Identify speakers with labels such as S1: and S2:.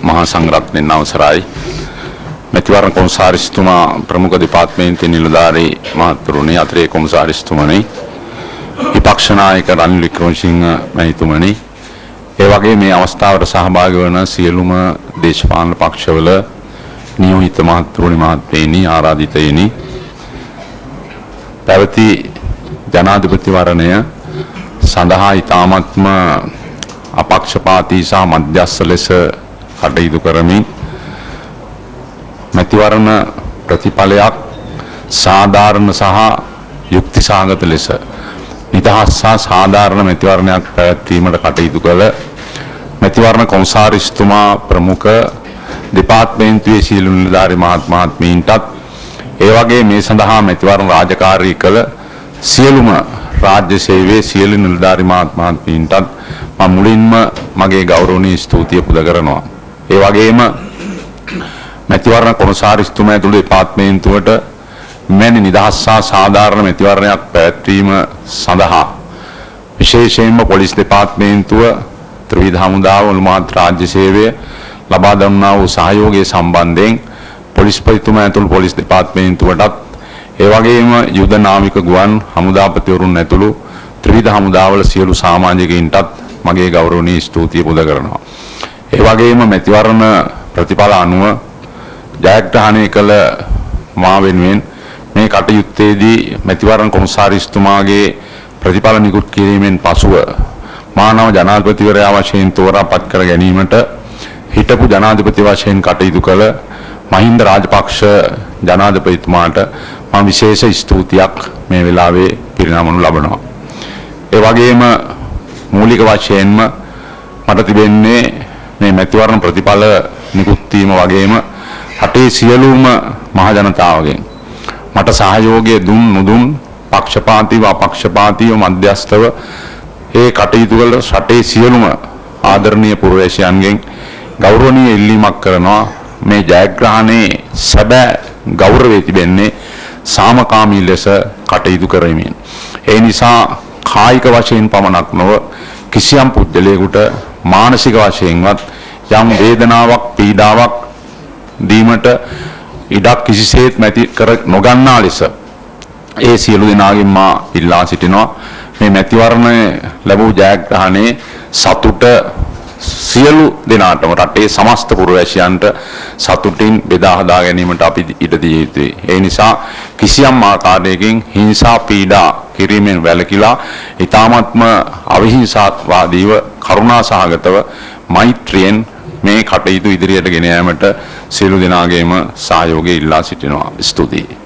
S1: මහා සංඝරත්නයන් අවසරයි මැතිවරණ කොමසාරිස්තුමා ප්‍රමුඛ දෙපාර්තමේන්තුවේ නිලධාරී මහත්වරුනි අතරේ කොමසාරිස්තුමනි විපක්ෂ නායක රනිල් වික්‍රමසිංහ මැතිතුමනි ඒ වගේ මේ අවස්ථාවට සහභාගී වන සියලුම දේශපාලන පක්ෂවල නියෝජිත මහත්වරුනි මහත්මයනි ආරාධිතයිනි පැවති ජනාධිපතිවරණය සඳහා ඉතාමත්ම අපක්ෂපාතී සහ මධ්‍යස්ථ ලෙස කටයුතු කරමින් මැතිවරණ ප්‍රතිඵලයක් සාධාරණ සහ යුක්තිසහගත ලෙස නිදහස් සහ සාධාරණ මැතිවරණයක් පැවැත්වීමට කටයුතු කළ මැතිවරණ කොමසාරිස්තුමා ප්‍රමුඛ දෙපාර්තමේන්තුවේ සියලු නිලධාරී මහත්මීන්ටත් ඒ වගේ මේ සඳහා මැතිවරණ රාජකාරී කළ සියලුම රාජ්‍ය සේවයේ සියලු නිලධාරී මහත්මීන්ටත් මම මුලින්ම මගේ ගෞරවනීය ස්තුතිය පුද කරනවා. ඒ වගේම මැතිවරණ කොමසාරිස්තුමා ඇතුළු දෙපාර්තමේන්තුවට මෙවැනි නිදහස් සහ සාධාරණ මැතිවරණයක් පැවැත්වීම සඳහා විශේෂයෙන්ම පොලිස් දෙපාර්තමේන්තුව ත්‍රිවිධ හමුදාව උළුමහත් රාජ්‍ය සේවය ලබා දුන්නා වූ සහයෝගය සම්බන්ධයෙන් පොලිස්පතිතුමා ඇතුළු පොලිස් දෙපාර්තමේන්තුවටත් ඒ වගේම යුද නාවික ගුවන් හමුදාපතිවරුන් ඇතුළු ත්‍රිවිධ හමුදාවල සියලු සමාජිකයින්ටත් මගේ ගෞරවනීය ස්තුතිය පුද කරනවා. ඒ වගේම මැතිවරණ ප්‍රතිඵල අනුව ජයග්‍රහණය කළ මා වෙනුවෙන් මේ කටයුත්තේදී මැතිවරණ කොමසාරිස්තුමාගේ ප්‍රතිඵල නිකුත් කිරීමෙන් පසුව මානව ජනාධිපතිවරයා වශයෙන් තෝරා පත් කර ගැනීමට හිටපු ජනාධිපති වශයෙන් කටයුතු කළ මහින්ද රාජපක්ෂ ජනාධිපතිතුමාට මම විශේෂ ස්තුතියක් මේ වෙලාවේ පිරිනමනු ලබනවා. ඒ වගේම මූලික වශයෙන්ම මට තිබෙන්නේ මේ මැතිවරණ ප්‍රතිඵල නිකුත් වීම වගේම රටේ සියලුම මහ ජනතාවගෙන් මට සහයෝගය දුන් නුදුන් පක්ෂපාතීව අපක්ෂපාතීව මධ්‍යස්ථව ඒ කටයුතු වල රටේ සියලුම ආදරණීය පුරවැසියන්ගෙන් ගෞරවනීය ඉල්ලීමක් කරනවා මේ ජයග්‍රහණයේ සැබෑ ගෞරවය තිබෙන්නේ සාමකාමී ලෙස කටයුතු කරමින්. ඒ නිසා කායික වශයෙන් පමණක් නොව කිසියම් පුද්ගලයෙකුට මානසික වශයෙන්වත් යම් වේදනාවක් පීඩාවක් දීමට ඉඩක් කිසිසේත් නැති කර නොගන්නා ලෙස ඒ සියලු දෙනාගෙන් මා ඉල්ලා සිටිනවා මේ මැතිවරණය ලැබූ ජයග්‍රහණයේ සතුට සියලු දෙනාටම රටේ සමස්ත පුරවැසියන්ට සතුටින් බෙදා හදා ගැනීමට අපි ඉඩ දිය යුතුයි. ඒ නිසා කිසියම් ආකාරයකින් හිංසා පීඩා කිරීමෙන් වැළකීලා ඊ타ත්ම අවිහිංසාවාදීව කරුණා සහගතව මෛත්‍රියෙන් මේ කටයුතු ඉදිරියට ගෙන යාමට සියලු දෙනාගේම සහයෝගය ඉල්ලා සිටිනවා. ස්තුතියි.